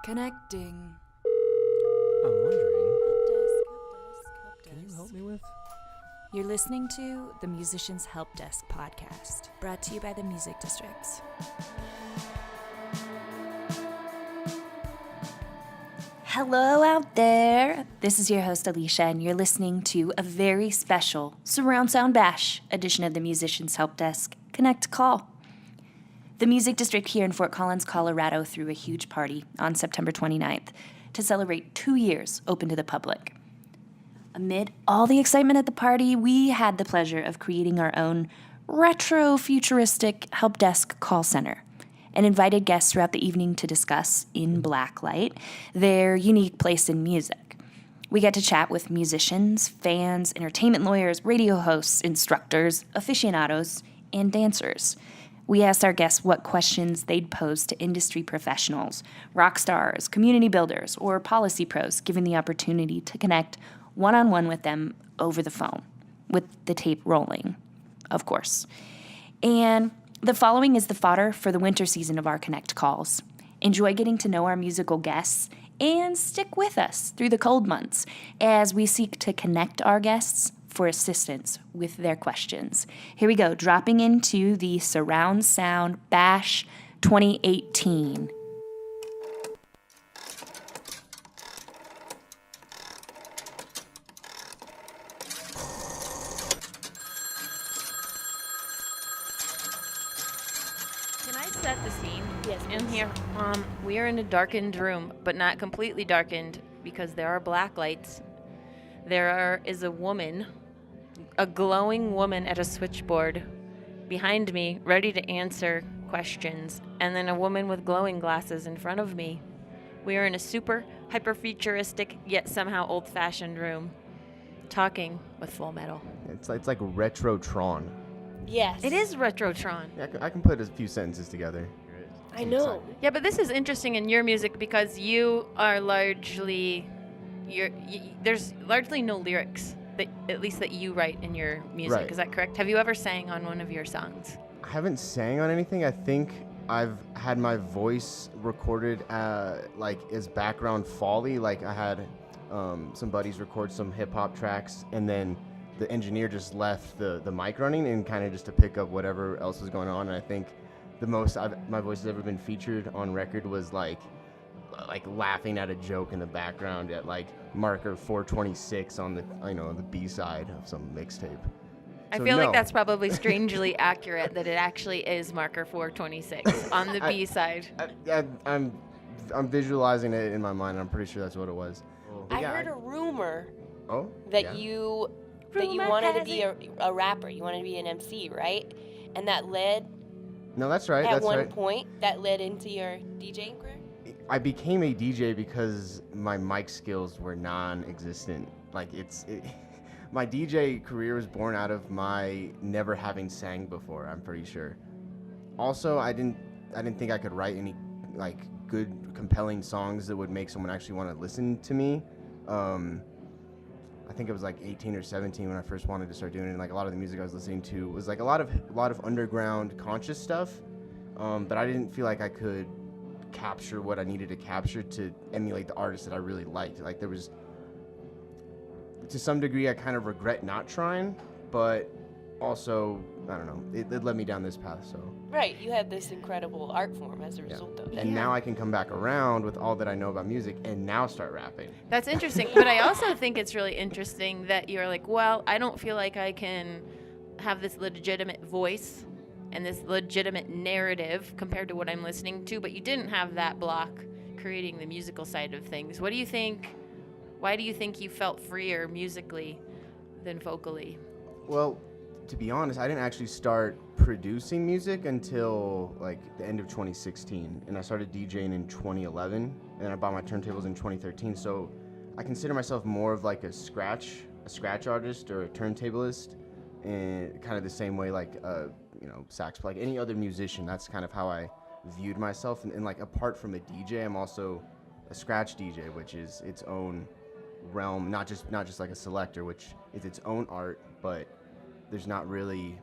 Connecting. I'm wondering, Help can you help me with? You're listening to the Musicians Help Desk podcast, brought to you by the Music Districts. Hello out there. This is your host Alicia, and you're listening to a very special Surround Sound Bash edition of the Musicians Help Desk Connect Call. The Music District here in Fort Collins, Colorado, threw a huge party on September 29th to celebrate 2 years open to the public. Amid all the excitement at the party, we had the pleasure of creating our own retro-futuristic help desk call center and invited guests throughout the evening to discuss, in blacklight, their unique place in music. We got to chat with musicians, fans, entertainment lawyers, radio hosts, instructors, aficionados, and dancers. We asked our guests what questions they'd pose to industry professionals, rock stars, community builders, or policy pros, given the opportunity to connect one-on-one with them over the phone, with the tape rolling, of course. And the following is the fodder for the winter season of our Connect calls. Enjoy getting to know our musical guests and stick with us through the cold months as we seek to connect our guests for assistance with their questions. Here we go, dropping into the Surround Sound Bash 2018. Can I set the scene? Yes. In here, we are in a darkened room, but not completely darkened because there are black lights. Is a woman, a glowing woman at a switchboard behind me, ready to answer questions, and then a woman with glowing glasses in front of me. We are in a super hyper-futuristic yet somehow old-fashioned room, talking with Full Metal. It's like Retrotron. Yes. It is Retrotron. Yeah, I can put a few sentences together. I know. Yeah, but this is interesting in your music because you are largely, there's largely no lyrics, that at least that you write in your music. Right. Is that correct? Have you ever sang on one of your songs? I haven't sang on anything. I think I've had my voice recorded like as background foley. Like I had some buddies record some hip hop tracks, and then the engineer just left the mic running and kind of just to pick up whatever else was going on. And I think the most my voice has ever been featured on record was like laughing at a joke in the background at like marker 426 on the the B side of some mixtape. I feel like that's probably strangely accurate that it actually is marker 426 on the B side. I'm visualizing it in my mind. I'm pretty sure that's what it was. I heard a rumor that you wanted to be a rapper. You wanted to be an MC, right? And that led No, that's right. at one point that led into your DJing career? I became a DJ because my mic skills were non-existent. Like my DJ career was born out of my never having sang before, I'm pretty sure. Also, I didn't think I could write any like good compelling songs that would make someone actually want to listen to me. I think it was like 18 or 17 when I first wanted to start doing it, and like a lot of the music I was listening to was like a lot of underground conscious stuff. But I didn't feel like I could capture what I needed to capture to emulate the artists that I really liked. Like there was, to some degree, I kind of regret not trying, but also, I don't know, it led me down this path, so. Right, you had this incredible art form as a result of it. And now I can come back around with all that I know about music and now start rapping. That's interesting, but I also think it's really interesting that you're like, well, I don't feel like I can have this legitimate voice and this legitimate narrative compared to what I'm listening to, but you didn't have that block creating the musical side of things. What do you think? Why do you think you felt freer musically than vocally? Well, to be honest, I didn't actually start producing music until like the end of 2016, and I started DJing in 2011, and I bought my turntables in 2013. So I consider myself more of like a scratch artist or a turntablist, and kind of the same way like sax, like any other musician. That's kind of how I viewed myself. And like apart from a DJ, I'm also a scratch DJ, which is its own realm, not just like a selector, which is its own art, but there's not really,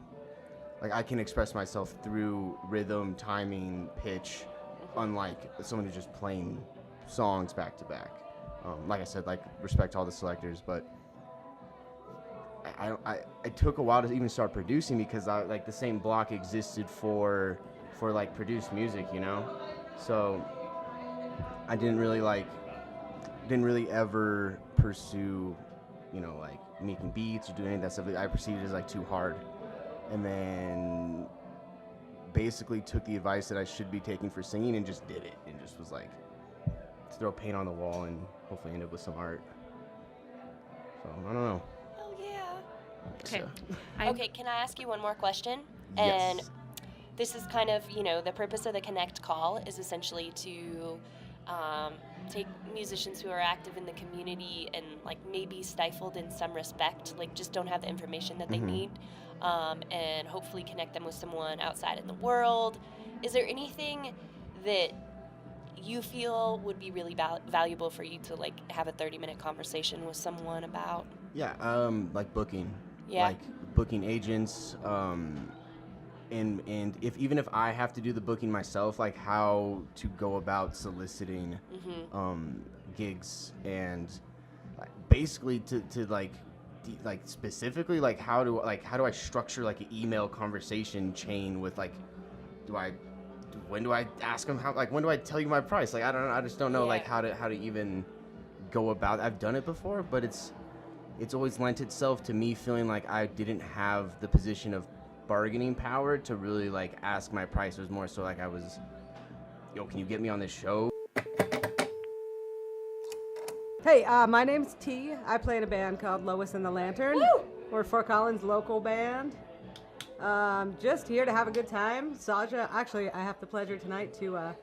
like, I can express myself through rhythm, timing, pitch, unlike someone who's just playing songs back to back. Like I said, like respect to all the selectors, but it took a while to even start producing because like the same block existed for like produced music, you know. So I didn't really ever pursue, you know, like making beats or doing any of that stuff. I perceived it as like too hard, and then basically took the advice that I should be taking for singing and just did it, and just was like, let's throw paint on the wall and hopefully end up with some art. So I don't know. Oh yeah. Okay. Okay, can I ask you one more question? Yes. And this is kind of, you know, the purpose of the Connect call is essentially to take musicians who are active in the community and like maybe stifled in some respect, like just don't have the information that they need, and hopefully connect them with someone outside in the world. Is there anything that you feel would be really valuable for you to like have a 30-minute conversation with someone about? Yeah, like booking. Yeah. Like booking agents, and even if I have to do the booking myself, like how to go about soliciting gigs, and basically to like specifically like how do I structure like an email conversation chain with like when do I ask them when do I tell you my price? Like I just don't know like how to even go about. I've done it before, but it's always lent itself to me feeling like I didn't have the position of bargaining power to really like ask my price. It was more so like I was, yo, can you get me on this show? Hey, my name's T. I play in a band called Lois and the Lantern. Woo! We're Fort Collins local band. Just here to have a good time. Saja, actually, I have the pleasure tonight to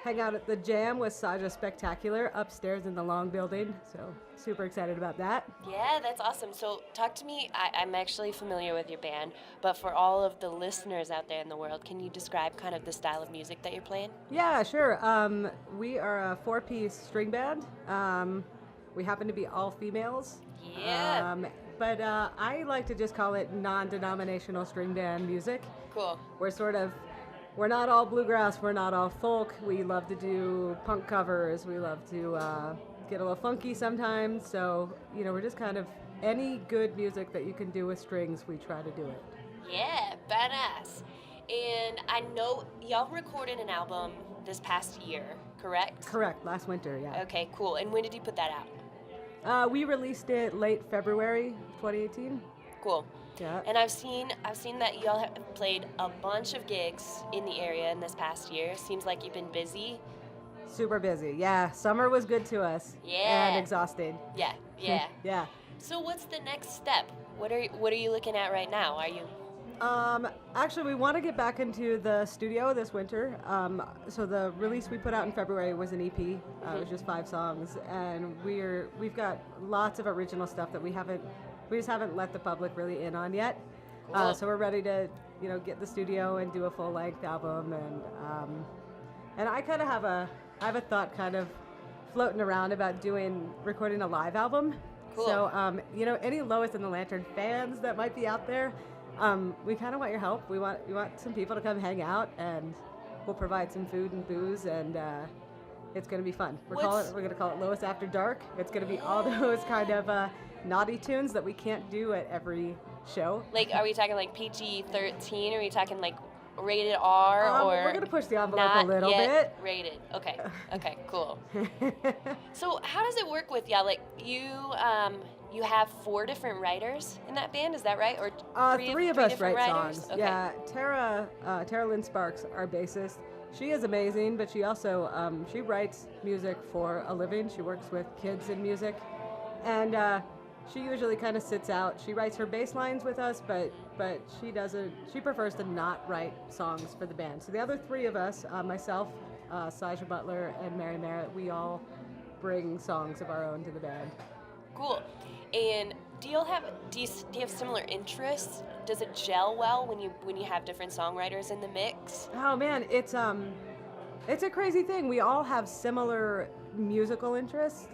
hang out at the Jam with Saja Spectacular upstairs in the Long Building. So super excited about that. Yeah, that's awesome. So talk to me. I'm actually familiar with your band, but for all of the listeners out there in the world, can you describe kind of the style of music that you're playing? Yeah, sure. We are a 4-piece string band. We happen to be all females. Yeah. But I like to just call it non-denominational string band music. Cool. We're not all bluegrass, we're not all folk. We love to do punk covers. We love to get a little funky sometimes. So, you know, we're just kind of any good music that you can do with strings, we try to do it. Yeah, badass. And I know y'all recorded an album this past year, correct? Correct, last winter, yeah. Okay, cool. And when did you put that out? We released it late February 2018. Cool. Yeah. And I've seen that y'all have played a bunch of gigs in the area in this past year. Seems like you've been busy. Super busy, yeah. Summer was good to us. Yeah. And exhausting. Yeah, yeah. Yeah. So what's the next step? What are you looking at right now? Are you? Actually, we want to get back into the studio this winter. So the release we put out in February was an EP. It was just 5 songs, and we've got lots of original stuff that we just haven't let the public really in on yet. Cool. So we're ready to, you know, get the studio and do a full length album, and I kind of have a thought kind of floating around about recording a live album. Cool. So you know, any Lois and the Lantern fans that might be out there. We kind of want your help. We want some people to come hang out, and we'll provide some food and booze, and it's going to be fun. We're going to call it Lois After Dark. It's going to be all those kind of naughty tunes that we can't do at every show. Like, are we talking like PG-13? Are we talking like rated R or? We're going to push the envelope not a little yet bit. Rated. Okay. Okay. Cool. So how does it work with y'all? Like you have 4 different writers in that band, is that right? Or three of us different write writers? songs. Okay. Yeah, Tara Lynn Sparks, our bassist. She is amazing, but she also she writes music for a living. She works with kids in music, and she usually kind of sits out. She writes her bass lines with us, but she doesn't. She prefers to not write songs for the band. So the other 3 of us, myself, Saja Butler, and Mary Merritt, we all bring songs of our own to the band. Cool. And do you have similar interests? Does it gel well when you have different songwriters in the mix? Oh man, it's a crazy thing. We all have similar musical interests,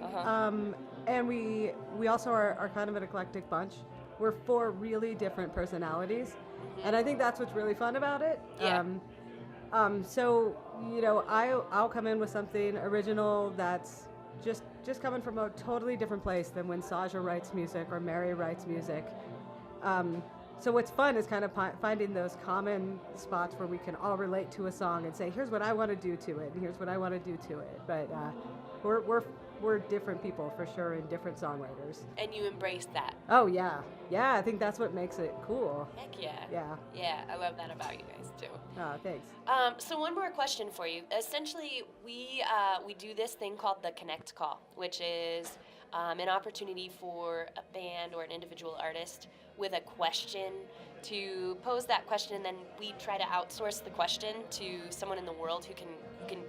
and we also are kind of an eclectic bunch. We're 4 really different personalities, and I think that's what's really fun about it. Yeah. So I'll come in with something original that's just coming from a totally different place than when Saja writes music or Mary writes music. So what's fun is kind of finding those common spots where we can all relate to a song and say, here's what I want to do to it, and here's what I want to do to it. But we're different people for sure, and different songwriters. And you embrace that. Oh yeah, I think that's what makes it cool. Heck yeah. Yeah. I love that about you guys too. Oh, thanks. So one more question for you. Essentially, we do this thing called the Connect Call, which is an opportunity for a band or an individual artist with a question to pose that question, and then we try to outsource the question to someone in the world who can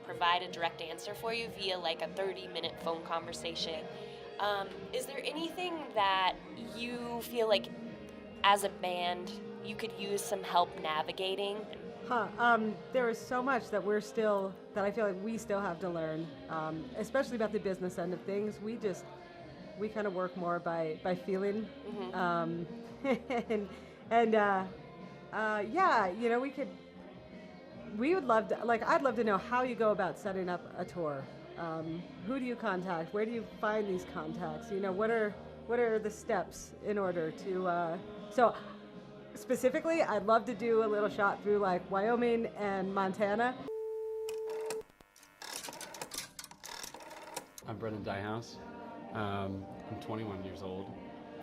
provide a direct answer for you via like a 30-minute phone conversation. Is there anything that you feel like as a band you could use some help navigating? There is so much that I feel like we still have to learn, especially about the business end of things. We kind of work more by feeling. Mm-hmm. We would love to, I'd love to know how you go about setting up a tour. Who do you contact? Where do you find these contacts? What are the steps in order to, so specifically, I'd love to do a little shot through like Wyoming and Montana. I'm Brendan Diehouse. I'm 21 years old.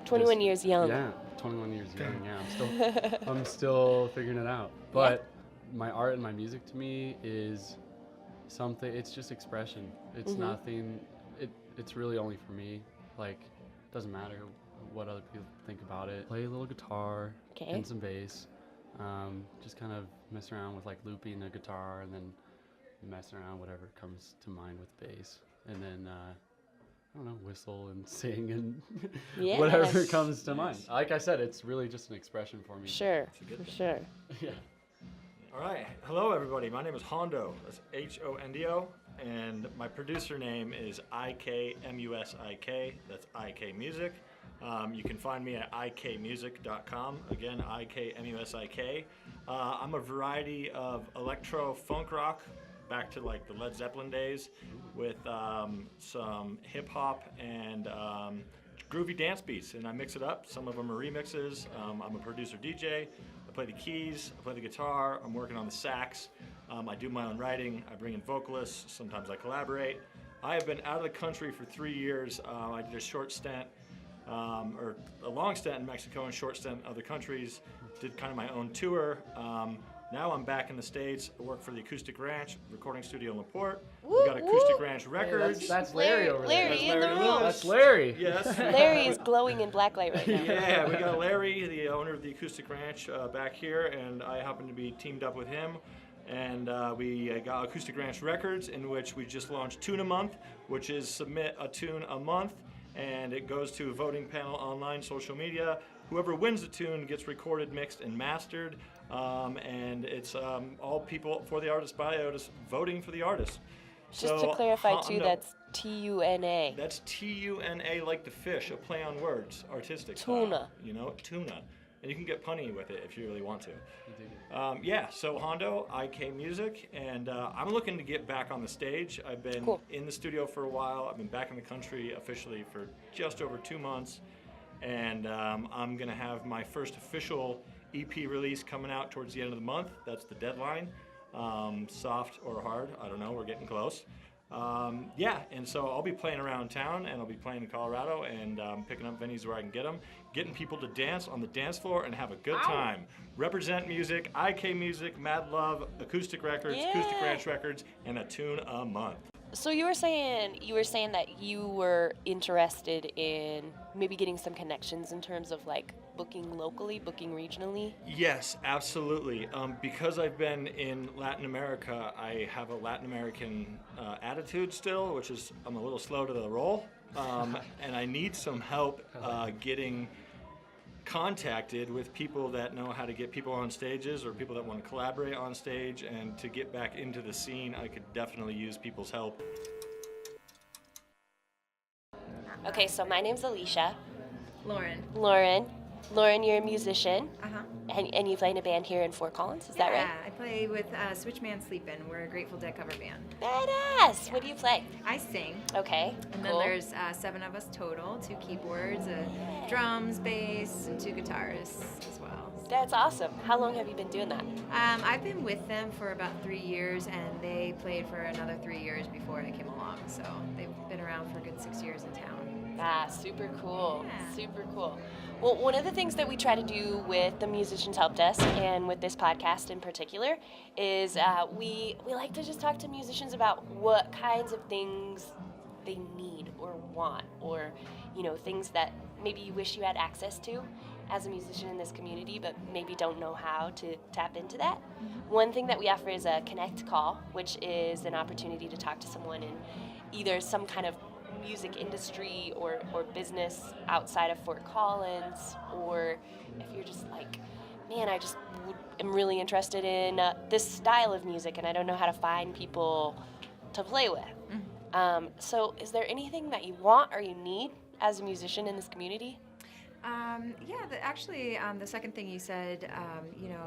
21 years young. Yeah, 21 years young. Yeah, I'm still figuring it out. But my art and my music to me is something. It's just expression. It's nothing. It's really only for me. Like, it doesn't matter what other people think about it. Play a little guitar and some bass. Just kind of mess around with like looping a guitar, and then mess around whatever comes to mind with bass, and then. I don't know, whistle and sing and whatever comes to mind. Like I said, it's really just an expression for me. Sure, for sure. Yeah. All right. Hello, everybody. My name is Hondo. That's Hondo. And my producer name is IKMUSIK. That's IK Music. You can find me at ikmusic.com. Again, IKMUSIK. I'm a variety of electro funk rock, back to like the Led Zeppelin days, with some hip hop and groovy dance beats, and I mix it up. Some of them are remixes. I'm a producer DJ. I play the keys, I play the guitar, I'm working on the sax. I do my own writing, I bring in vocalists, sometimes I collaborate. I have been out of the country for 3 years. I did a short stint, or a long stint in Mexico and short stint in other countries. Did kind of my own tour. Now I'm back in the States. I work for the Acoustic Ranch recording studio in LaPorte. We got Acoustic Ranch Records. Hey, that's Larry over there. Larry in the room. That's Larry. Yes. Larry is glowing in black light right now. Yeah, we got Larry, the owner of the Acoustic Ranch, back here, and I happen to be teamed up with him. And we got Acoustic Ranch Records, in which we just launched Tune a Month, which is submit a tune a month, and it goes to a voting panel online, social media. Whoever wins the tune gets recorded, mixed, and mastered. And it's all people for the artist, by the artist, voting for the artist. Just to clarify too, that's T-U-N-A. That's T-U-N-A, like the fish, a play on words, artistic. Tuna. Tuna. And you can get punny with it if you really want to. Yeah, so Hondo, IK Music, and I'm looking to get back on the stage. I've been in the studio for a while. I've been back in the country officially for just over 2 months. And I'm going to have my first official EP release coming out towards the end of the month. That's the deadline. Soft or hard, I don't know, we're getting close. Yeah, and so I'll be playing around town, and I'll be playing in Colorado, and picking up venues where I can get them, getting people to dance on the dance floor and have a good time. Represent Music, IK Music, Mad Love, Acoustic Records, Acoustic Ranch Records, and a tune a month. So you were saying that you were interested in maybe getting some connections in terms of like booking locally, booking regionally? Yes, absolutely. Because I've been in Latin America, I have a Latin American attitude still, which is I'm a little slow to the roll, and I need some help getting contacted with people that know how to get people on stages, or people that want to collaborate on stage. And to get back into the scene, I could definitely use people's help. Okay, so my name's Alicia. Lauren. Lauren. Lauren, you're a musician, Uh-huh. and you play in a band here in Fort Collins, is that right? Yeah, I play with Switchman Sleepin'. We're a Grateful Dead cover band. Badass! What do you play? I sing. Okay, And cool. then there's 7 of us total, 2 keyboards, drums, bass, and 2 guitarists as well. That's awesome. How long have you been doing that? I've been with them for about 3 years, and they played for another 3 years before I came along. So they've been around for a good 6 years in town. Ah, super cool. Yeah. Super cool. Well, one of the things that we try to do with the Musicians Help Desk and with this podcast in particular is we like to just talk to musicians about what kinds of things they need or want, or, you know, things that maybe you wish you had access to as a musician in this community, but maybe don't know how to tap into that. One thing that we offer is a Connect Call, which is an opportunity to talk to someone in either some kind of music industry or business outside of Fort Collins, or if you're just like, man, am really interested in this style of music and I don't know how to find people to play with. So is there anything that you want or you need as a musician in this community? The second thing you said,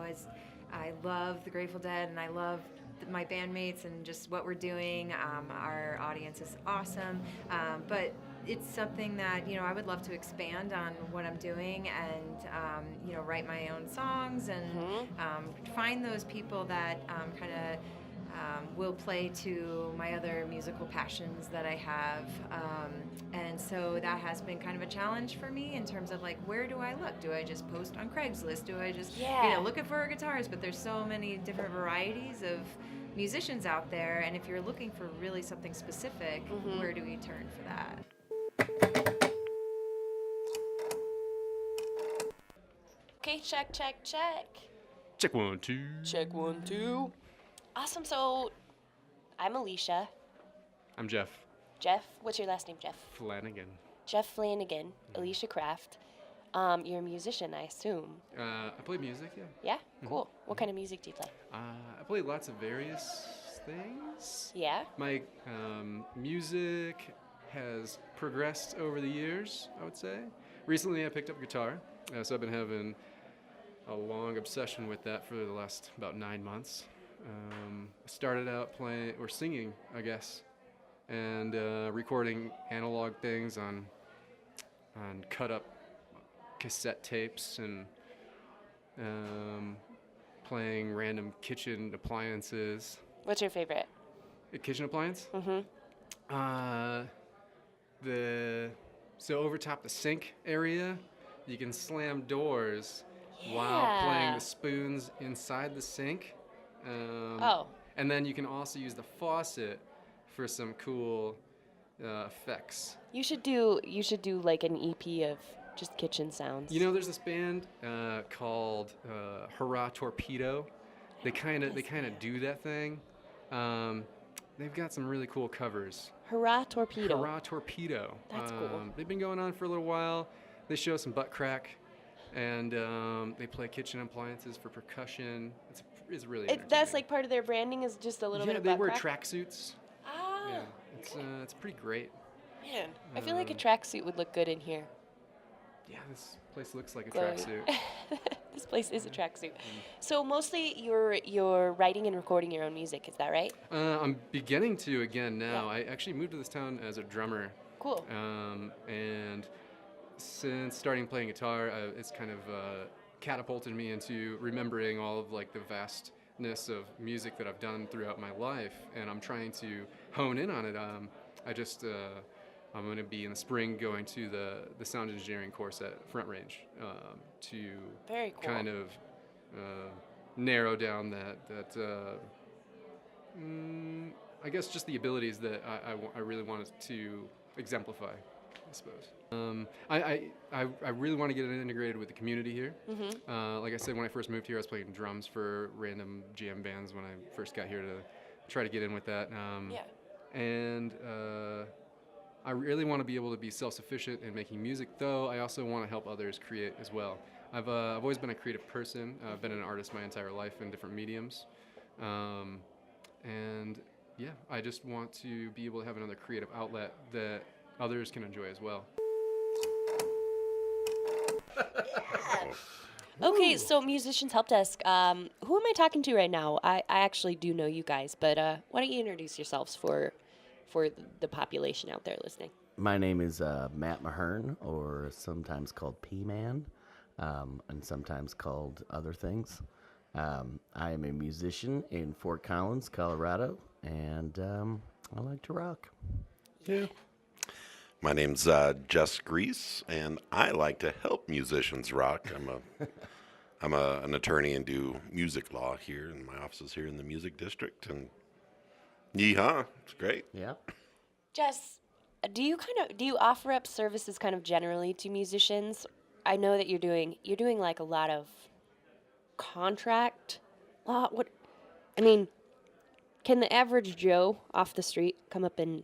is I love the Grateful Dead, and I love my bandmates and just what we're doing. Our audience is awesome, but it's something that, I would love to expand on what I'm doing and, write my own songs and find those people that will play to my other musical passions that I have. And so that has been kind of a challenge for me in terms of, like, where do I look? Do I just post on Craigslist? Do I just, looking for guitars? But there's so many different varieties of musicians out there, and if you're looking for really something specific, where do we turn for that? Okay, check. Check 1, 2. Check 1, 2. Awesome. So I'm Alicia. I'm Jeff Jeff, what's your last name, Jeff? Flanagan. Jeff Flanagan, Alicia Kraft. You're a musician, I assume. I play music, yeah. Yeah? Cool. What kind of music do you play? I play lots of various things. Yeah? My music has progressed over the years, I would say. Recently I picked up guitar, so I've been having a long obsession with that for the last about 9 months. I started out singing, I guess, and recording analog things on cut up cassette tapes and playing random kitchen appliances. What's your favorite? A kitchen appliance? Mm-hmm. So over top the sink area, you can slam doors while playing the spoons inside the sink. And then you can also use the faucet for some cool effects. You should do like an EP of just kitchen sounds. You know, there's this band called Hurrah Torpedo. They kind of do that thing. They've got some really cool covers. Hurrah Torpedo. Hurrah Torpedo. That's cool. They've been going on for a little while. They show some butt crack, and they play kitchen appliances for percussion. It's really entertaining. That's like part of their branding is just a little bit of butt they wear crack? tracksuits. Ah. Yeah, it's pretty great. Man, I feel like a tracksuit would look good in here. Yeah, this place looks like a Glowing. tracksuit. This place is a tracksuit. So mostly you're writing and recording your own music, is that right? I'm beginning to again now. Yeah. I actually moved to this town as a drummer. Cool. And since starting playing guitar, it's kind of catapulted me into remembering all of like the vastness of music that I've done throughout my life, and I'm trying to hone in on it. I'm going to be in the spring going to the sound engineering course at Front Range to Very cool. kind of narrow down that I guess just the abilities that I really wanted to exemplify, I suppose. I really want to get it integrated with the community here. Mm-hmm. Like I said, when I first moved here, I was playing drums for random jam bands when I first got here to try to get in with that. And I really want to be able to be self-sufficient in making music, though I also want to help others create as well. I've always been a creative person. I've been an artist my entire life in different mediums. And yeah, I just want to be able to have another creative outlet that others can enjoy as well. Okay, so Musicians Help Desk. Who am I talking to right now? I actually do know you guys, but why don't you introduce yourselves for the population out there listening? My name is Matt Mahern, or sometimes called P-Man, and sometimes called other things. I am a musician in Fort Collins, Colorado, and I like to rock. Yeah. My name's Jess Grease, and I like to help musicians rock. I'm an attorney and do music law here, and my office is here in the music district. And yeehaw, it's great. Yeah. Jess, do you offer up services kind of generally to musicians? I know that you're doing like a lot of contract law. What I mean, can the average Joe off the street come up and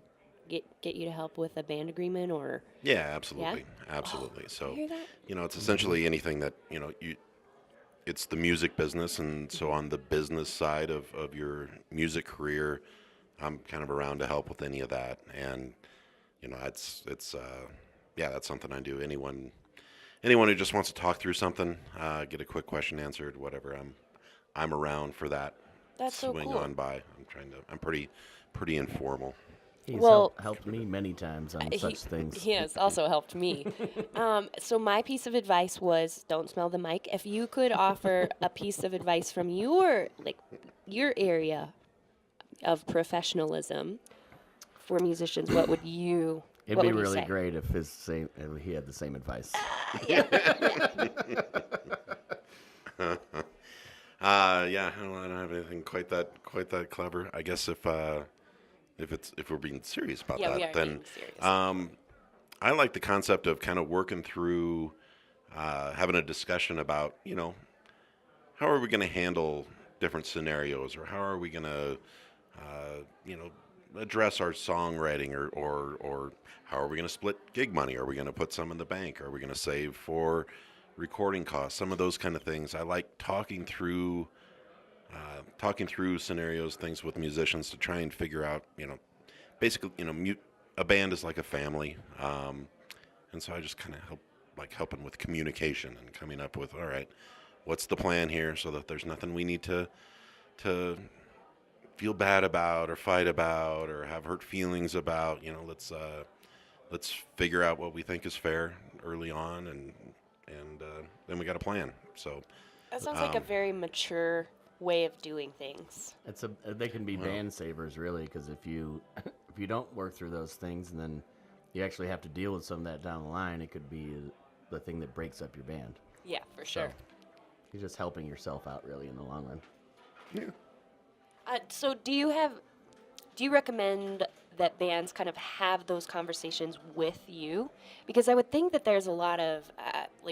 get you to help with a band agreement or? Yeah, absolutely, Yeah? absolutely. I So hear that. it's essentially anything that it's the music business, and so on the business side of your music career, I'm kind of around to help with any of that. And it's that's something I do. Anyone who just wants to talk through something, get a quick question answered, whatever. I'm around for that. That's so Swing cool. on by. I'm pretty informal. He's Well- helped me many times on such things. He has also helped me. So my piece of advice was don't smell the mic. If you could offer a piece of advice from your area of professionalism for musicians, what would you? It'd what be would you really say? great if he had the same advice. Yeah, I don't have anything quite that clever. I guess if we're being serious about Yeah, we that, are then being serious. I like the concept of kind of working through, having a discussion about, how are we going to handle different scenarios, or how are we going to, address our songwriting, or how are we going to split gig money? Are we going to put some in the bank? Are we going to save for recording costs? Some of those kind of things. I like talking through scenarios, things with musicians to try and figure out, basically, a band is like a family, and so I just kind of helping with communication and coming up with, all right, what's the plan here, so that there's nothing we need to feel bad about or fight about or have hurt feelings about. Let's figure out what we think is fair early on, and then we got a plan. So That sounds like a very mature way of doing things. They can be band savers, really, because if you don't work through those things, and then you actually have to deal with some of that down the line, it could be the thing that breaks up your band. Yeah, for sure. You're just helping yourself out, really, in the long run. yeah. So do you recommend that bands kind of have those conversations with you? Because I would think that there's a lot of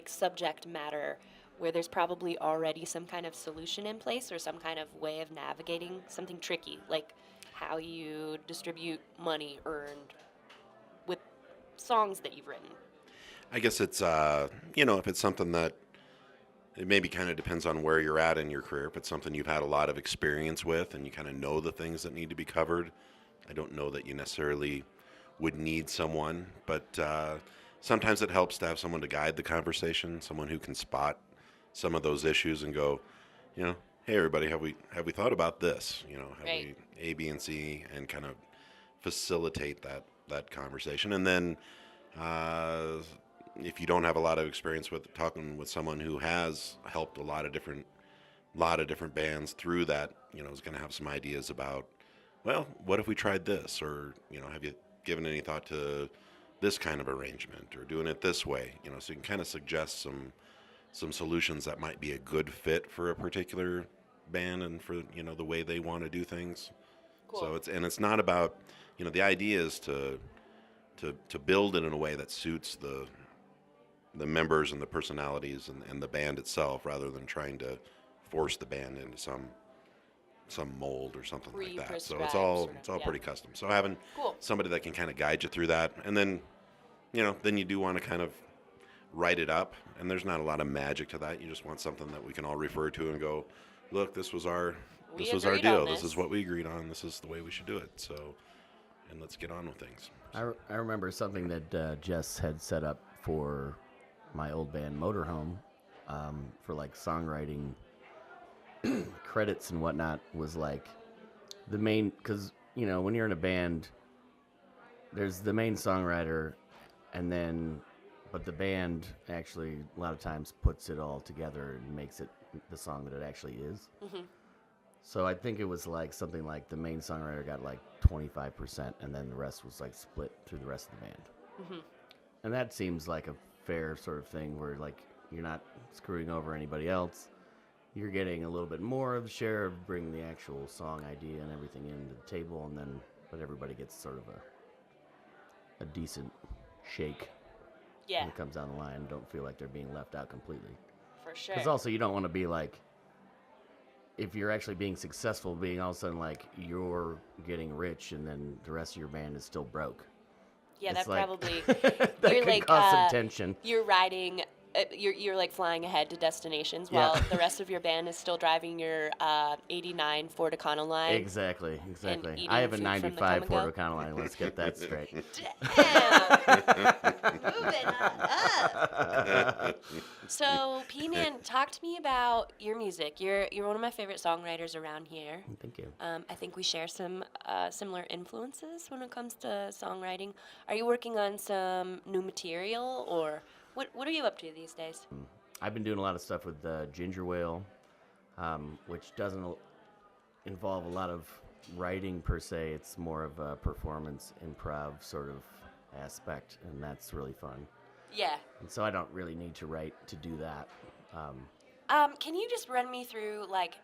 subject matter where there's probably already some kind of solution in place or some kind of way of navigating something tricky, like how you distribute money earned with songs that you've written. I guess it's if it's something that it maybe kind of depends on where you're at in your career. If it's something you've had a lot of experience with and you kind of know the things that need to be covered, I don't know that you necessarily would need someone, but sometimes it helps to have someone to guide the conversation, someone who can spot some of those issues and go, hey everybody, have we thought about this? Have Right. we A, B, and C, and kind of facilitate that conversation. And then if you don't have a lot of experience with talking with someone who has helped a lot of different bands through that, is going to have some ideas about, well, what if we tried this, or have you given any thought to this kind of arrangement, or doing it this way? So you can kind of suggest some solutions that might be a good fit for a particular band and for the way they want to do things. Cool. So it's not about, the idea is to build it in a way that suits the members and the personalities and the band itself, rather than trying to force the band into some mold or something like that. So it's all pretty custom. So having Cool. somebody that can kind of guide you through that, and then then you do want to kind of write it up, and there's not a lot of magic to that. You just want something that we can all refer to and go, look, this was our agreed deal. on This this. is what we agreed on. This is the way we should do it. So, and let's get on with things. I remember something that Jess had set up for my old band Motorhome for like songwriting credits and whatnot was like the main, because you know when you're in a band, there's the main songwriter, and then but the band actually a lot of times puts it all together and makes it the song that it actually is. Mm-hmm. So I think it was like something like the main songwriter got like 25%, and then the rest was like split through the rest of the band. Mm-hmm. And that seems like a fair sort of thing where like you're not screwing over anybody else. You're getting a little bit more of the share of bringing the actual song idea and everything into the table, and then but everybody gets sort of a decent shake Yeah, when it comes down the line. Don't feel like they're being left out completely. for sure. Because also you don't want to be like, if you're actually being successful, being all of a sudden like you're getting rich and then the rest of your band is still broke. Yeah, It's that like- probably that you're could like cause some tension. you're riding. You're like flying ahead to destinations Yeah. while the rest of your band is still driving your '89 Ford Econoline. Exactly. eating I have a food from the 95 come and Ford Econoline. Let's get that straight. Moving up. So, P-Man, talk to me about your music. You're one of my favorite songwriters around here. Thank you. I think we share some similar influences when it comes to songwriting. Are you working on some new material, or what are you up to these days? I've been doing a lot of stuff with Ginger Whale, which doesn't involve a lot of writing per se. It's more of a performance improv sort of aspect, and that's really fun. Yeah. And so I don't really need to write to do that. Can you just run me through, like,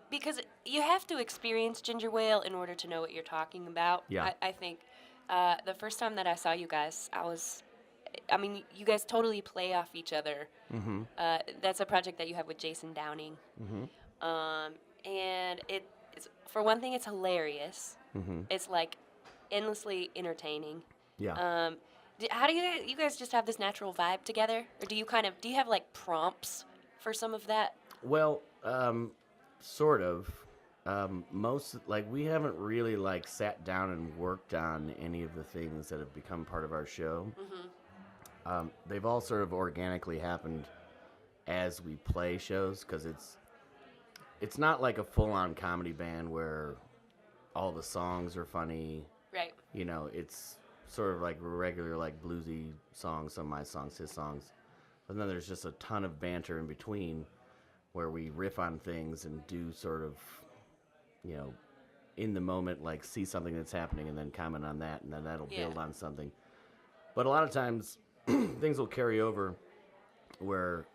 because you have to experience Ginger Whale in order to know what you're talking about. Yeah. I think the first time that I saw you guys, you guys totally play off each other. Mm-hmm. That's a project that you have with Jason Downing. Mm-hmm. And it's, for one thing, it's hilarious. Mm-hmm. It's, like, endlessly entertaining. Yeah. How do you guys just have this natural vibe together? Or do you have, like, prompts for some of that? Well, sort of. We haven't really like sat down and worked on any of the things that have become part of our show. Mm-hmm. They've all sort of organically happened as we play shows, because it's not like a full-on comedy band where all the songs are funny. Right. You know, it's sort of like regular, like bluesy songs, some of my songs, his songs. But then there's just a ton of banter in between where we riff on things and do sort of, you know, in the moment, like see something that's happening and then comment on that, and then that'll build on something. But a lot of times things will carry over where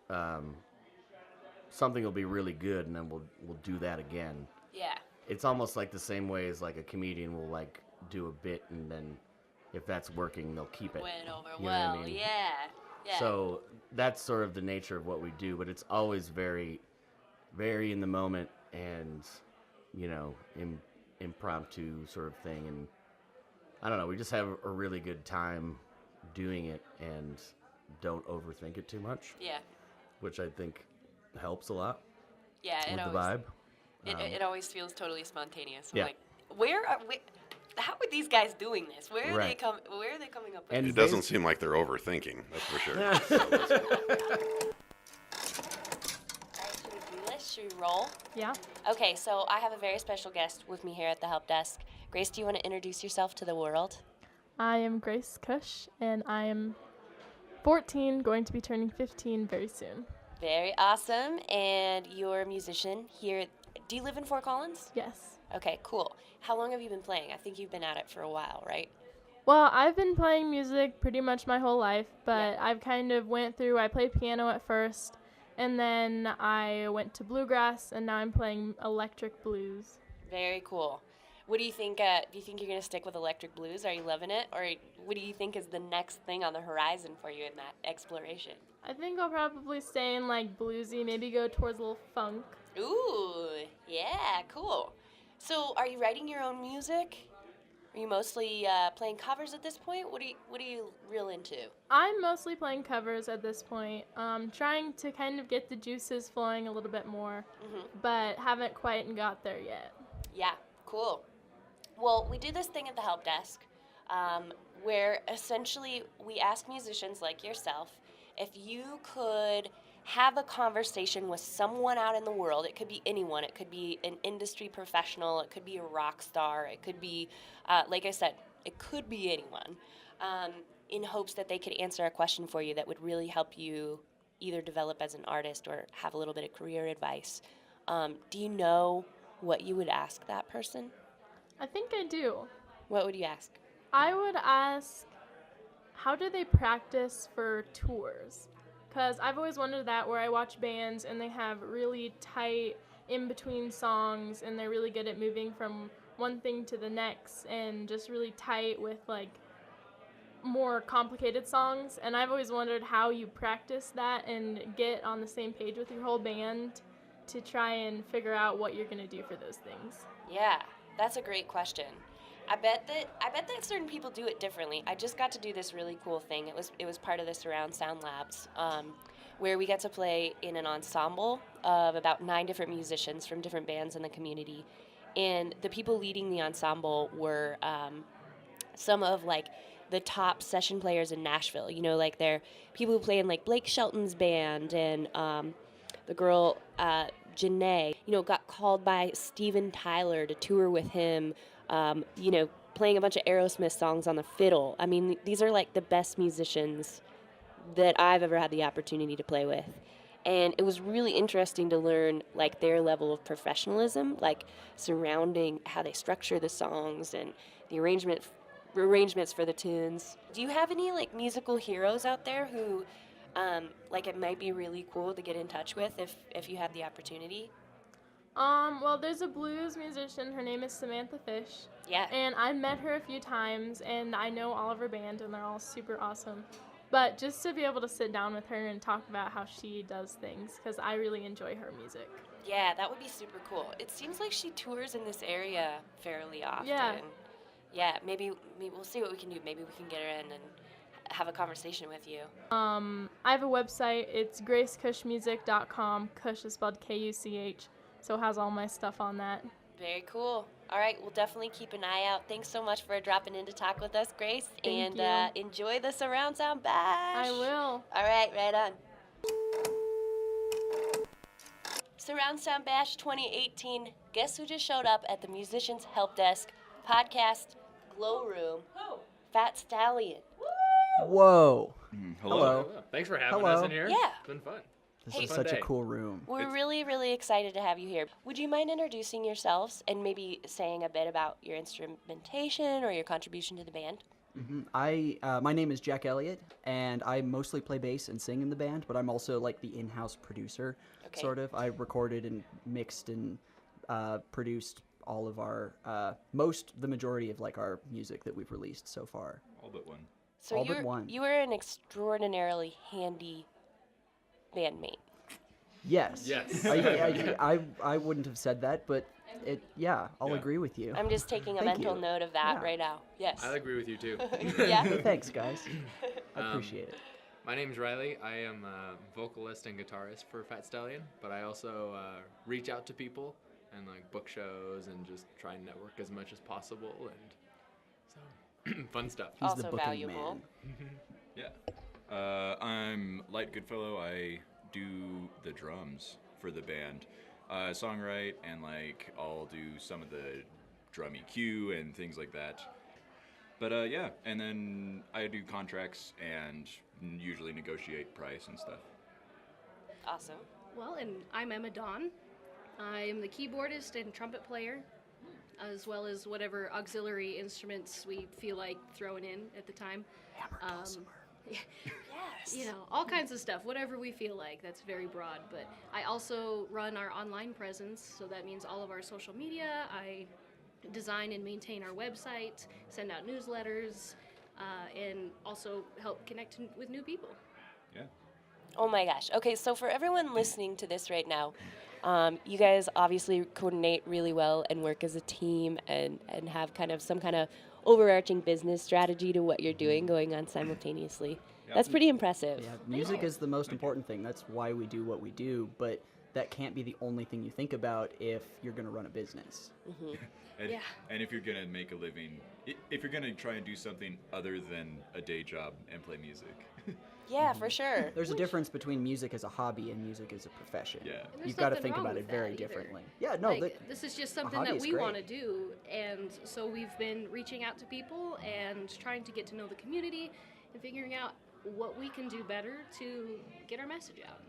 something will be really good, and then we'll do that again. Yeah. It's almost like the same way as like a comedian will like do a bit, and then if that's working, they'll keep it. Went over You know what I well. mean? Yeah. So that's sort of the nature of what we do, but it's always very, very in the moment, and you know, impromptu sort of thing. And I don't know, we just have a really good time doing it and don't overthink it too much. Yeah. Which I think helps a lot. Yeah. With the vibe. It always feels totally spontaneous. I'm Yeah. like, how are these guys doing this? Where are they coming up with And It doesn't seem like they're overthinking, that's for sure. Alright, should we do this? Should we roll? Yeah. Okay, so I have a very special guest with me here at the help desk. Grace, do you want to introduce yourself to the world? I am Grace Kush, and I am 14, going to be turning 15 very soon. Very awesome. And you're a musician here. Do you live in Fort Collins? Yes. Okay, cool. How long have you been playing? I think you've been at it for a while, right? Well, I've been playing music pretty much my whole life, but I've kind of I played piano at first, and then I went to bluegrass, and now I'm playing electric blues. Very cool. What do you think? Do you think you're going to stick with electric blues? Are you loving it? Or what do you think is the next thing on the horizon for you in that exploration? I think I'll probably stay in like bluesy, maybe go towards a little funk. Ooh, yeah, cool. So are you writing your own music? Are you mostly playing covers at this point? What are you real into? I'm mostly playing covers at this point, trying to kind of get the juices flowing a little bit more, but haven't quite got there yet. Yeah, cool. Well, we do this thing at the help desk where essentially we ask musicians like yourself if you could have a conversation with someone out in the world, it could be anyone, it could be an industry professional, it could be a rock star, it could be, like I said, it could be anyone, in hopes that they could answer a question for you that would really help you either develop as an artist or have a little bit of career advice. Do you know what you would ask that person? I think I do. What would you ask? I would ask, how do they practice for tours? Because I've always wondered that, where I watch bands and they have really tight in-between songs and they're really good at moving from one thing to the next and just really tight with like more complicated songs. And I've always wondered how you practice that and get on the same page with your whole band to try and figure out what you're going to do for those things. Yeah, that's a great question. I bet that certain people do it differently. I just got to do this really cool thing. It was part of the Surround Sound Labs, where we got to play in an ensemble of about 9 different musicians from different bands in the community, and the people leading the ensemble were some of like the top session players in Nashville. You know, like they're people who play in like Blake Shelton's band, and the girl Janae, you know, got called by Steven Tyler to tour with him. You know, playing a bunch of Aerosmith songs on the fiddle. I mean, these are like the best musicians that I've ever had the opportunity to play with. And it was really interesting to learn like their level of professionalism, like surrounding how they structure the songs and the arrangements for the tunes. Do you have any like musical heroes out there who like it might be really cool to get in touch with if you have the opportunity? Well, there's a blues musician. Her name is Samantha Fish. Yeah. And I met her a few times, and I know all of her band, and they're all super awesome. But just to be able to sit down with her and talk about how she does things, because I really enjoy her music. Yeah, that would be super cool. It seems like she tours in this area fairly often. Yeah. Yeah, maybe we'll see what we can do. Maybe we can get her in and have a conversation with you. I have a website. It's gracekushmusic.com. Kush is spelled Kuch. So it has all my stuff on that. Very cool. All right, we'll definitely keep an eye out. Thanks so much for dropping in to talk with us, Grace. Thank you. Enjoy the Surround Sound Bash. I will. All right, right on. Surround Sound Bash 2018. Guess who just showed up at the Musicians Help Desk podcast Glow Room? Fat Stallion. Whoa. Hello. Thanks for having us in here. Yeah. It's been fun. This is such a cool room. We're really, really excited to have you here. Would you mind introducing yourselves and maybe saying a bit about your instrumentation or your contribution to the band? My name is Jack Elliott, and I mostly play bass and sing in the band, but I'm also like the in-house producer, sort of. I recorded and mixed and produced all of our, the majority of like our music that we've released so far. All but one. So all but one. You were an extraordinarily handy bandmate. Yes. Yes. I wouldn't have said that, but I'll agree with you. I'm just taking a mental note of that right now. Yes. I agree with you too. Yeah. Hey, thanks, guys. I appreciate it. My name's Riley. I am a vocalist and guitarist for Fat Stallion, but I also reach out to people and like book shows and just try and network as much as possible, and so fun stuff. He's also the booking valuable. man. Yeah. I'm Light Goodfellow. I do the drums for the band. Songwrite, and like I'll do some of the drum EQ and things like that. But and then I do contracts and usually negotiate price and stuff. Awesome. Well, and I'm Emma Dawn. I am the keyboardist and trumpet player, as well as whatever auxiliary instruments we feel like throwing in at the time. Hammer, dulcimer. Yes. You know, all kinds of stuff, whatever we feel like. That's very broad. But I also run our online presence, so that means all of our social media. I design and maintain our website, send out newsletters, and also help connect with new people. Yeah. Oh my gosh. Okay, so for everyone listening to this right now, you guys obviously coordinate really well and work as a team and have kind of some kind of overarching business strategy to what you're doing going on simultaneously. That's pretty impressive. Yeah, music is the most important thing. That's why we do what we do. But that can't be the only thing you think about if you're going to run a business. And, and if you're going to make a living, if you're going to try and do something other than a day job and play music. Yeah, for sure. There's a difference between music as a hobby and music as a profession. Yeah. You've got to think about it very differently. Yeah, no, Like, this is just something hobby that is we great. want to do, and so we've been reaching out to people and trying to get to know the community and figuring out what we can do better to get our message out.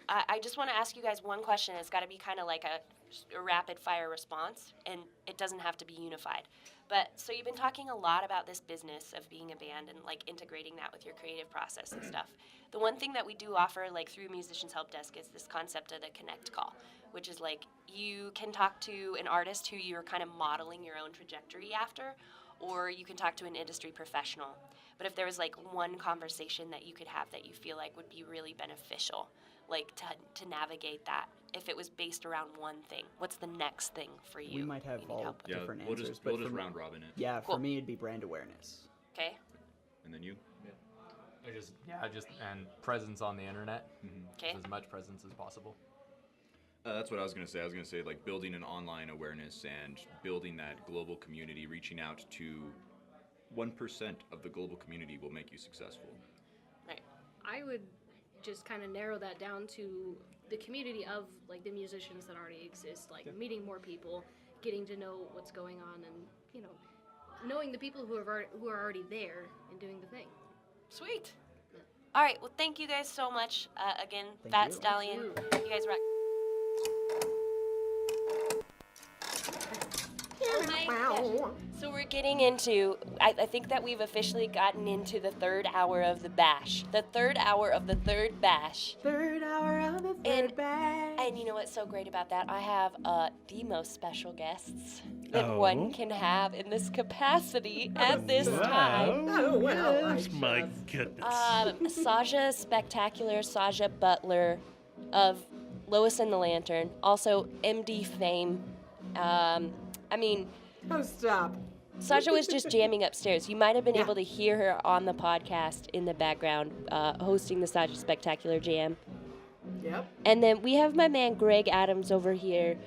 I just want to ask you guys one question. It's got to be kind of like a rapid fire response, and it doesn't have to be unified. But so you've been talking a lot about this business of being a band and like integrating that with your creative process and stuff. The one thing that we do offer like through Musicians Help Desk is this concept of the connect call, which is like you can talk to an artist who you're kind of modeling your own trajectory after, or you can talk to an industry professional. But if there was like one conversation that you could have that you feel like would be really beneficial, like to navigate that, if it was based around one thing, what's the next thing for you? We might have all different we'll answers. just, but we'll just for round robin it. Yeah, Cool. for me it'd be brand awareness. Okay. And then you? And presence on the internet. Okay. As much presence as possible. That's what I was going to say. I was going to say, like, building an online awareness and building that global community, reaching out to 1% of the global community will make you successful. Right. I would just kind of narrow that down to the community of like the musicians that already exist, like meeting more people, getting to know what's going on, and you know, knowing the people who are already there and doing the thing. Sweet. All right. Well, thank you guys so much. Again, Thank Fat you. Stallion. You guys rock. So we're getting into, I think that we've officially gotten into the third hour of the bash. The third hour of the third bash. Third hour of the third bash. And you know what's so great about that? I have the most special guests that one can have in this capacity at this time. Oh, well. Yes, my goodness. Saja Spectacular, Saja Butler of Lois and the Lantern, also MD fame. Oh, stop. Saja was just jamming upstairs. You might have been able to hear her on the podcast in the background, hosting the Saja Spectacular Jam. Yep. And then we have my man Greg Adams over here.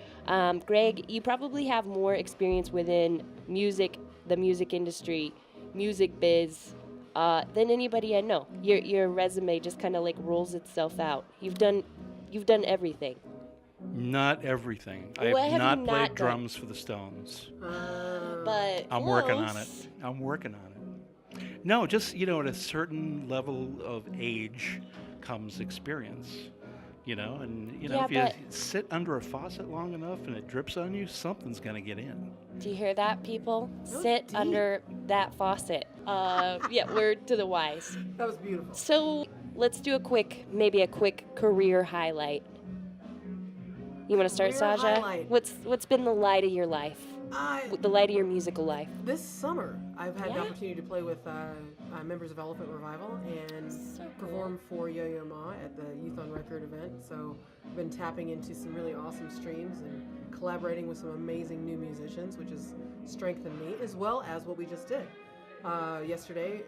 Greg, you probably have more experience within music, the music industry, music biz, than anybody I know. Your resume just kind of like rolls itself out. You've done everything. Not everything. I What have have not you played not done? drums for the Stones. But I'm working on close. it. I'm working on it. No, just, at a certain level of age comes experience, and, Yeah, if you but- sit under a faucet long enough and it drips on you, something's going to get in. Do you hear that, people? Sit under that faucet. Word to the wise. That was beautiful. So let's do a quick career highlight. You want to start, Career Saja? highlight. What's been the light of your life? The light of your musical life? This summer, I've had the Yeah? opportunity to play with members of Elephant Revival and perform for Yo-Yo Ma at the Youth on Record event. So I've been tapping into some really awesome streams and collaborating with some amazing new musicians, which has strengthened me, as well as what we just did. Yesterday,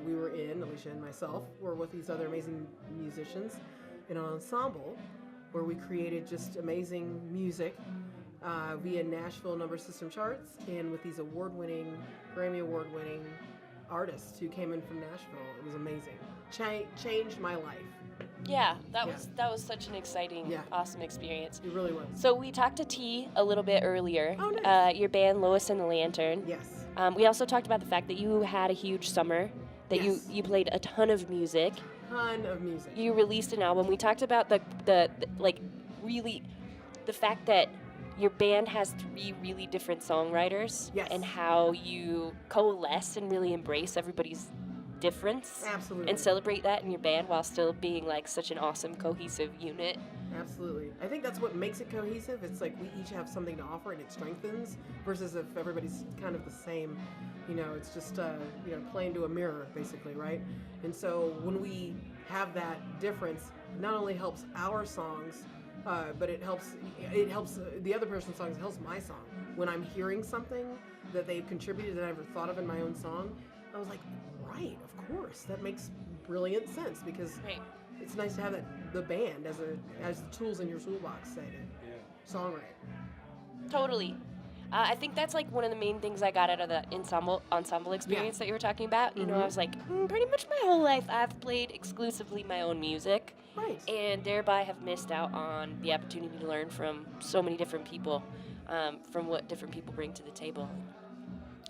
we were Alicia and myself, were with these other amazing musicians in an ensemble where we created just amazing music via Nashville number system charts, and with these Grammy award-winning artists who came in from Nashville. It was amazing. Changed my life. Yeah, that was such an exciting, awesome experience. It really was. So we talked to T a little bit earlier. Oh, nice. Your band Lois and the Lantern. Yes. We also talked about the fact that you had a huge summer, that you played a ton of music. Ton of music. You released an album. We talked about the fact that your band has 3 really different songwriters. Yes. And how you coalesce and really embrace everybody's difference. Absolutely. And celebrate that in your band while still being like such an awesome cohesive unit. Absolutely. I think that's what makes it cohesive. It's like we each have something to offer and it strengthens, versus if everybody's kind of the same, it's just, playing to a mirror, basically, right? And so when we have that difference, it not only helps our songs, but it helps the other person's songs, it helps my song. When I'm hearing something that they've contributed that I never thought of in my own song, I was like, right, of course, that makes brilliant sense, because it's nice to have that the band as the tools in your toolbox, say, to songwrite. Totally. I think that's like one of the main things I got out of the ensemble experience that you were talking about. You know, I was like, pretty much my whole life I've played exclusively my own music. Right. And thereby have missed out on the opportunity to learn from so many different people, from what different people bring to the table.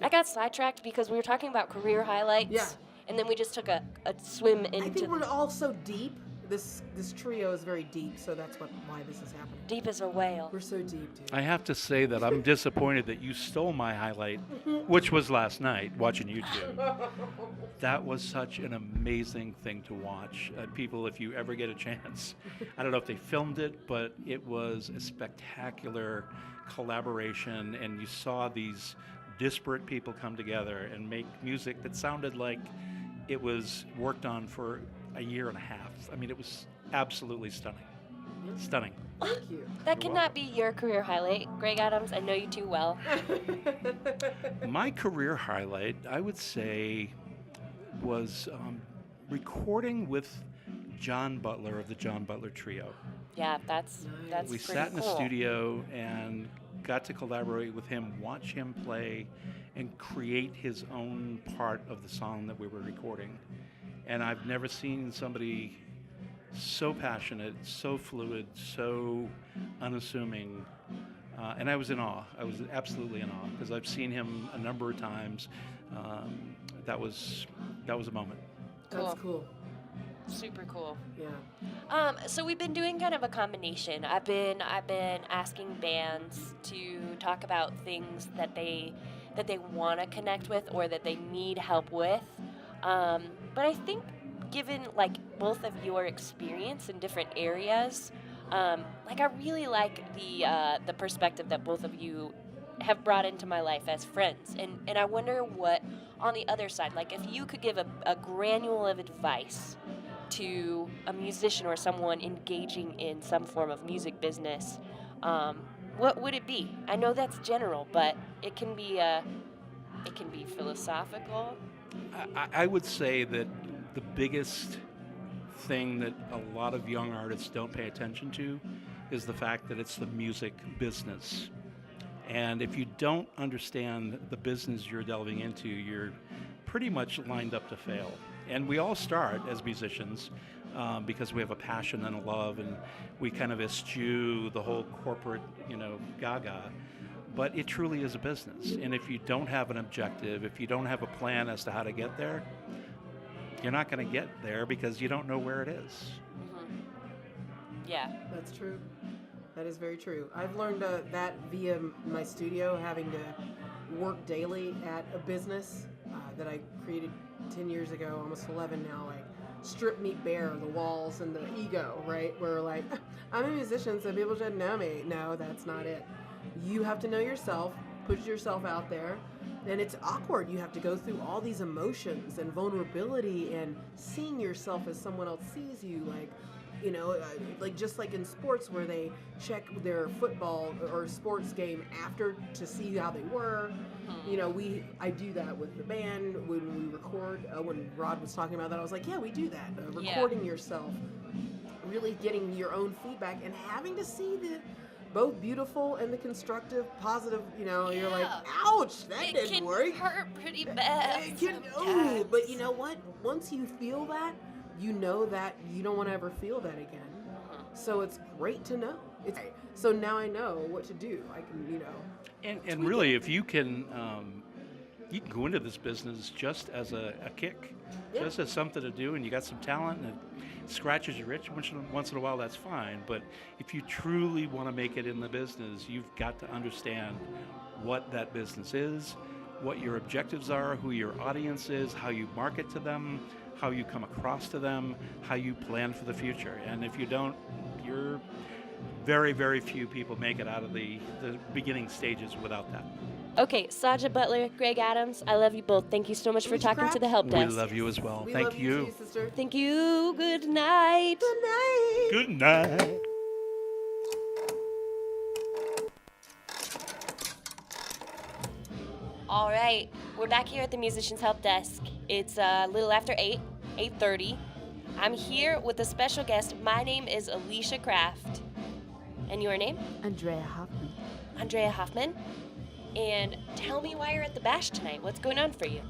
I got sidetracked because we were talking about career highlights. Yeah. And then we just took a swim into... I think we're all so deep. This trio is very deep, so that's why this is happening. Deep as a whale. We're so deep, dude. I have to say that I'm disappointed that you stole my highlight, which was last night, watching you two. That was such an amazing thing to watch. People, if you ever get a chance, I don't know if they filmed it, but it was a spectacular collaboration, and you saw these disparate people come together and make music that sounded like it was worked on for a year and a half. I mean, it was absolutely stunning. Stunning. Thank you. That cannot be your career highlight, Greg Adams. I know you too well. My career highlight, I would say, was recording with John Butler of the John Butler Trio. Yeah, that's We pretty sat in a cool. studio and got to collaborate with him, watch him play, and create his own part of the song that we were recording. And I've never seen somebody so passionate, so fluid, so unassuming. And I was in awe. I was absolutely in awe because I've seen him a number of times. That was a moment. That's cool. Super cool. Yeah. So we've been doing kind of a combination. I've been asking bands to talk about things that they want to connect with or that they need help with. But I think, given like both of your experience in different areas, like I really like the perspective that both of you have brought into my life as friends. And I wonder what on the other side, like if you could give a granule of advice to a musician or someone engaging in some form of music business, what would it be? I know that's general, but it can be philosophical. I would say that the biggest thing that a lot of young artists don't pay attention to is the fact that it's the music business. And if you don't understand the business you're delving into, you're pretty much lined up to fail. And we all start as musicians because we have a passion and a love, and we kind of eschew the whole corporate, gaga. But it truly is a business. And if you don't have an objective, if you don't have a plan as to how to get there, you're not going to get there because you don't know where it is. Yeah. That's true. That is very true. I've learned that via my studio, having to work daily at a business that I created 10 years ago, almost 11 now, like strip me bare, the walls and the ego, right? Where like, I'm a musician, so people should know me. No, that's not it. You have to know yourself, put yourself out there, and it's awkward. You have to go through all these emotions and vulnerability and seeing yourself as someone else sees you, like just like in sports where they check their football or sports game after to see how they were. I do that with the band when we record. When Rod was talking about that, I was like, yeah, we do that. Recording yourself, really getting your own feedback and having to see the both beautiful and the constructive, positive, you're like, ouch, that didn't work. It can hurt pretty bad. But you know what? Once you feel that, you know that you don't want to ever feel that again. So it's great to know. So now I know what to do. I can, And really, if you can go into this business just as a kick, just as something to do, and you got some talent and it scratches your itch once in a while, that's fine. But if you truly want to make it in the business, you've got to understand what that business is, what your objectives are, who your audience is, how you market to them, how you come across to them, how you plan for the future. And if you don't, you're very, very few people make it out of the beginning stages without that. Okay, Saja Butler, Greg Adams, I love you both. Thank you so much for talking to the help desk. We love you as well. We Thank love you. too, sister. Thank you. Good night. Good night. Good night. All right, we're back here at the Musicians Help Desk. It's a little after 8:30. I'm here with a special guest. My name is Alicia Kraft. And your name? Andrea Hoffman. Andrea Hoffman. And tell me why you're at the Bash tonight. What's going on for you?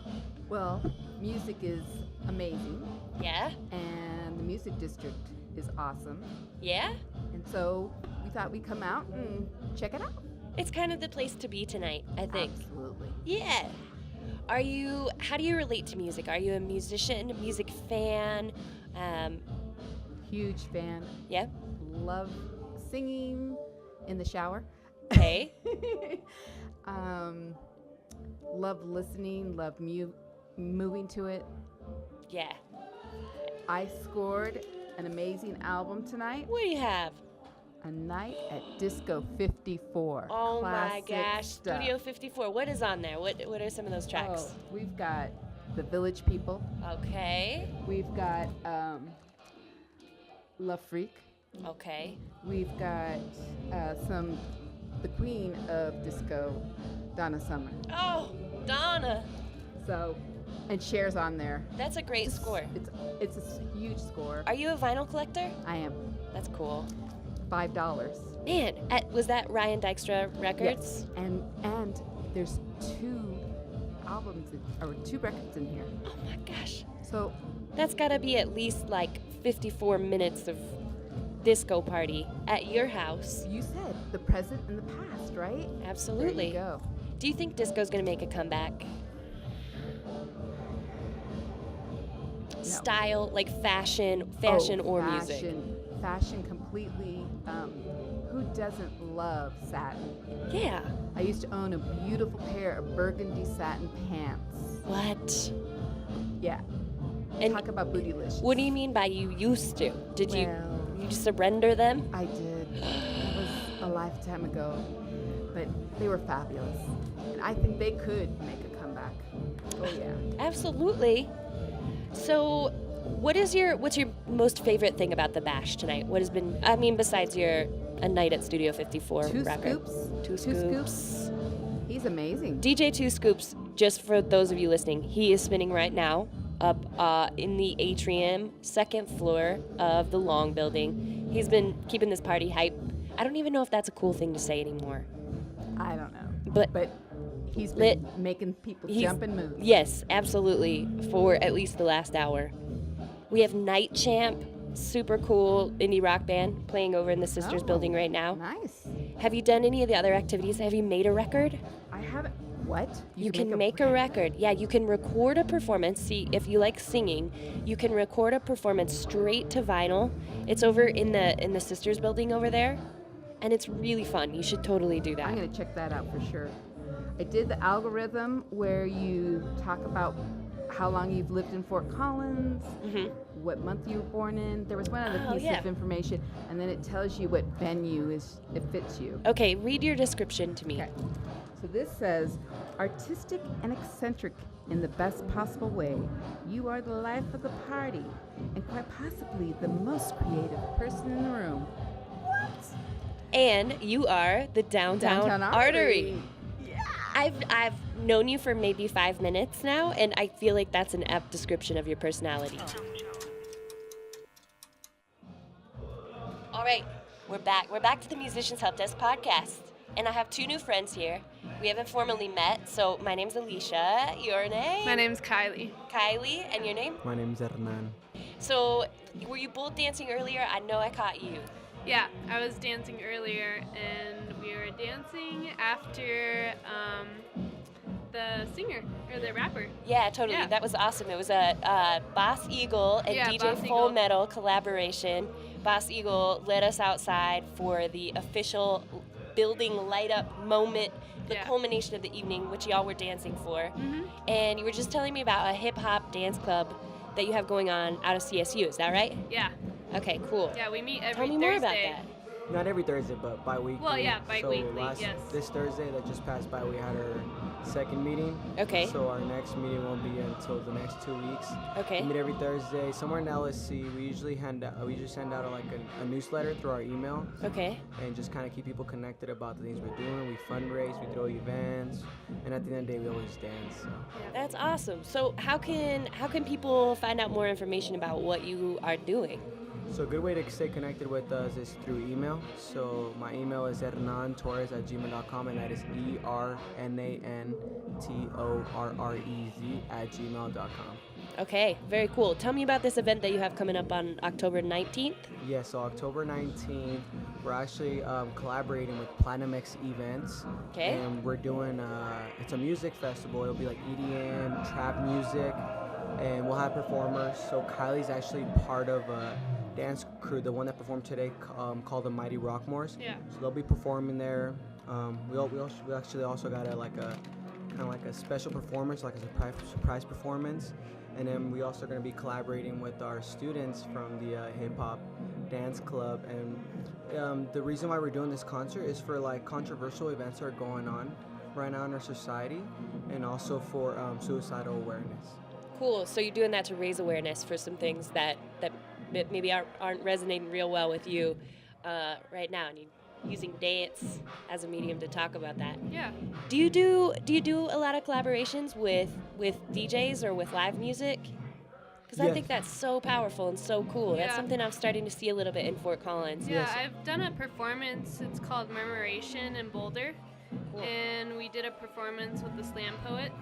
Well, music is amazing. Yeah? And the music district is awesome. Yeah? And so we thought we'd come out and check it out. It's kind of the place to be tonight, I think. Absolutely. Yeah. How do you relate to music? Are you a musician, a music fan? Huge fan. Yeah? Love singing in the shower. Okay. Love listening, love moving to it. Yeah. I scored an amazing album tonight. What do you have? A Night at Disco 54. Oh my Classic gosh, stuff. Studio 54. What is on there? What are some of those tracks? Oh, we've got The Village People. Okay. We've got Love Freak. Okay. We've got the queen of disco, Donna Summer. Oh, Donna. So, and Cher's on there. That's a great score. It's a huge score. Are you a vinyl collector? I am. That's cool. $5. Man, was that Ryan Dykstra Records? Yes. And there's 2 albums or 2 records in here. Oh my gosh. So that's got to be at least like 54 minutes of disco party at your house. You said the present and the past, right? Absolutely. There you go. Do you think disco's going to make a comeback? No. Style, like fashion or music? Fashion completely. Who doesn't love satin? Yeah. I used to own a beautiful pair of burgundy satin pants. What? Yeah. And talk about bootylicious. What do you mean by you used to? Did you surrender them? I did. It was a lifetime ago, but they were fabulous, and I think they could make a comeback. Oh yeah. Absolutely. So, what's your most favorite thing about the Bash tonight? What has been? I mean, besides A Night at Studio 54 record. Two Scoops. He's amazing. DJ Two Scoops. Just for those of you listening, he is spinning right now up in the atrium, 2nd floor of the Long Building. He's been keeping this party hype. I don't even know if that's a cool thing to say anymore. I don't know. But he's been making people jump and move. Yes, absolutely, for at least the last hour. We have Night Champ, super cool indie rock band playing over in the Sisters building right now. Nice. Have you done any of the other activities? Have you made a record? I haven't. What? You can make a record. Yeah, you can record a performance. See, if you like singing, you can record a performance straight to vinyl. It's over in the Sisters building over there, and it's really fun. You should totally do that. I'm gonna check that out for sure. I did the algorithm where you talk about how long you've lived in Fort Collins, what month you were born in. There was one other piece of information, and then it tells you what venue it fits you. Okay, read your description to me. Okay. So this says, artistic and eccentric in the best possible way. You are the life of the party, and quite possibly the most creative person in the room. What? And you are the Downtown Artery. Yeah. I've known you for maybe 5 minutes now, and I feel like that's an apt description of your personality. All right, we're back. We're back to the Musicians Help Desk podcast, and I have 2 new friends here. We haven't formally met, so my name's Alicia. Your name? My name's Kylie. Kylie, and your name? My name's Hernan. So, were you both dancing earlier? I know I caught you. Yeah, I was dancing earlier, and we were dancing after the singer, or the rapper. Yeah, totally. Yeah. That was awesome. It was a Boss Eagle and DJ Boss Full Eagle. Metal collaboration. Boss Eagle led us outside for the official building light up moment, the culmination of the evening, which y'all were dancing for. And you were just telling me about a hip hop dance club that you have going on out of CSU. Is that right? Yeah. Okay, cool. Yeah, we meet every Tell me more about Thursday. that. Not every Thursday, but bi-weekly. Well, yeah, bi-weekly, yes. This Thursday that just passed by, we had our second meeting. Okay. So our next meeting won't be until the next 2 weeks. Okay. We meet every Thursday somewhere in LSC. We usually send out a newsletter through our email. Okay. And just kind of keep people connected about the things we're doing. We fundraise, we throw events, and at the end of the day, we always dance. So. That's awesome. So how can people find out more information about what you are doing? So a good way to stay connected with us is through email. So my email is hernantorres@gmail.com, and that is ERNANTORREZ@gmail.com. Okay, very cool. Tell me about this event that you have coming up on October 19th. Yeah, so October 19th, we're actually collaborating with Platinum X Events. Okay. And we're doing, it's a music festival. It'll be like EDM, trap music, and we'll have performers. So Kylie's actually part of a dance crew, the one that performed today, called the Mighty Rockmores. Yeah. So they'll be performing there. We actually also got a special performance, like a surprise performance. And then we also going to be collaborating with our students from the hip hop dance club. And the reason why we're doing this concert is for like controversial events that are going on right now in our society, and also for suicidal awareness. Cool. So you're doing that to raise awareness for some things that maybe aren't resonating real well with you right now, and you're using dance as a medium to talk about that. Yeah. Do you do a lot of collaborations with DJs or with live music? Because I Yes. think that's so powerful and so cool. That's Yeah. something I'm starting to see a little bit in Fort Collins. Yeah, I've done a performance. It's called Memoration in Boulder. Cool. And we did a performance with the slam poet.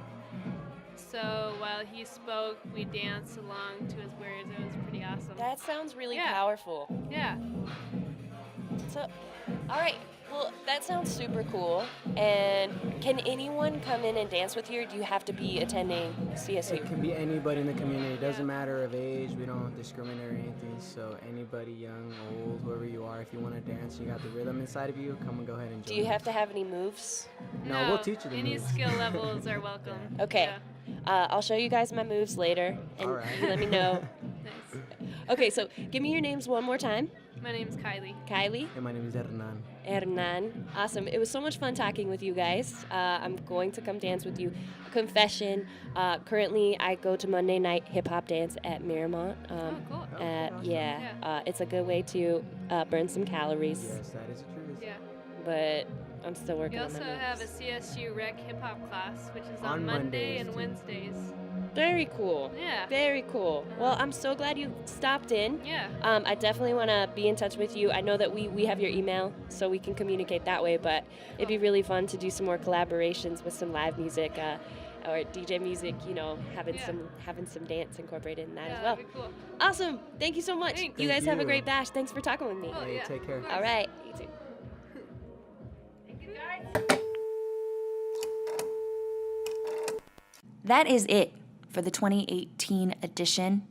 So while he spoke, we danced along to his words. It was pretty awesome. That sounds really powerful. Yeah. So, all right. Well, that sounds super cool. And can anyone come in and dance with you, or do you have to be attending CSU? It can be anybody in the community. It doesn't matter of age. We don't discriminate or anything. So anybody, young, old, whoever you are, if you want to dance, you got the rhythm inside of you, come and go ahead and join. Do you have to have any moves? No, we'll teach you the Any moves. skill levels are welcome. Okay. Yeah. I'll show you guys my moves later, and All right. you let me know. Nice. Okay, so give me your names one more time. My name's Kylie. Kylie. And my name is Hernan. Hernan. Awesome. It was so much fun talking with you guys. I'm going to come dance with you. Confession. Currently, I go to Monday night hip hop dance at Miramont. Cool. It's a good way to burn some calories. Yes, that is the truth. Yeah. But I'm still working We on my also moves. have a CSU Rec Hip Hop class, which is On on Monday Mondays, and too. Wednesdays. Very cool. Yeah. Very cool. Well, I'm so glad you stopped in. Yeah. I definitely want to be in touch with you. I know that we have your email, so we can communicate that way, but it'd be really fun to do some more collaborations with some live music or DJ music, having some dance incorporated in that as well. That'd be cool. Awesome. Thank you so much. Thanks. You guys have a you. great bash. Thanks for talking with me. Cool, Hey, yeah. take care. All right. You too. Thank you, guys. That is it for the 2018 edition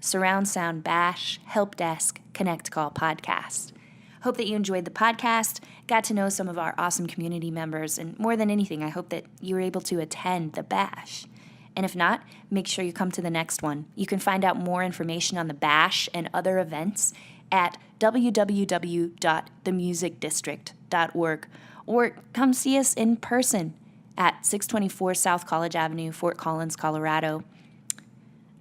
Surround Sound Bash Help Desk Connect Call podcast. Hope that you enjoyed the podcast, got to know some of our awesome community members, and more than anything, I hope that you were able to attend the bash. And if not, make sure you come to the next one. You can find out more information on the bash and other events at www.themusicdistrict.org, or come see us in person at 624 South College Avenue, Fort Collins, Colorado.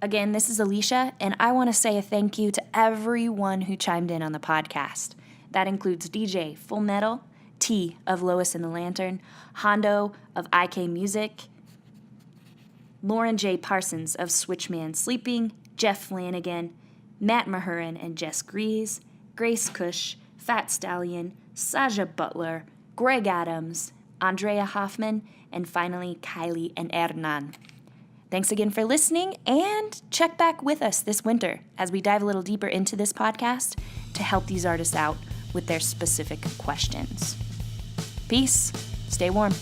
Again, this is Alicia, and I want to say a thank you to everyone who chimed in on the podcast. That includes DJ Full Metal, T of Lois and the Lantern, Hondo of IK Music, Lauren J. Parsons of Switchman Sleeping, Jeff Flanagan, Matt Mahurin and Jess Grease, Grace Kush, Fat Stallion, Saja Butler, Greg Adams, Andrea Hoffman, and finally Kylie and Hernan. Thanks again for listening, and check back with us this winter as we dive a little deeper into this podcast to help these artists out with their specific questions. Peace. Stay warm.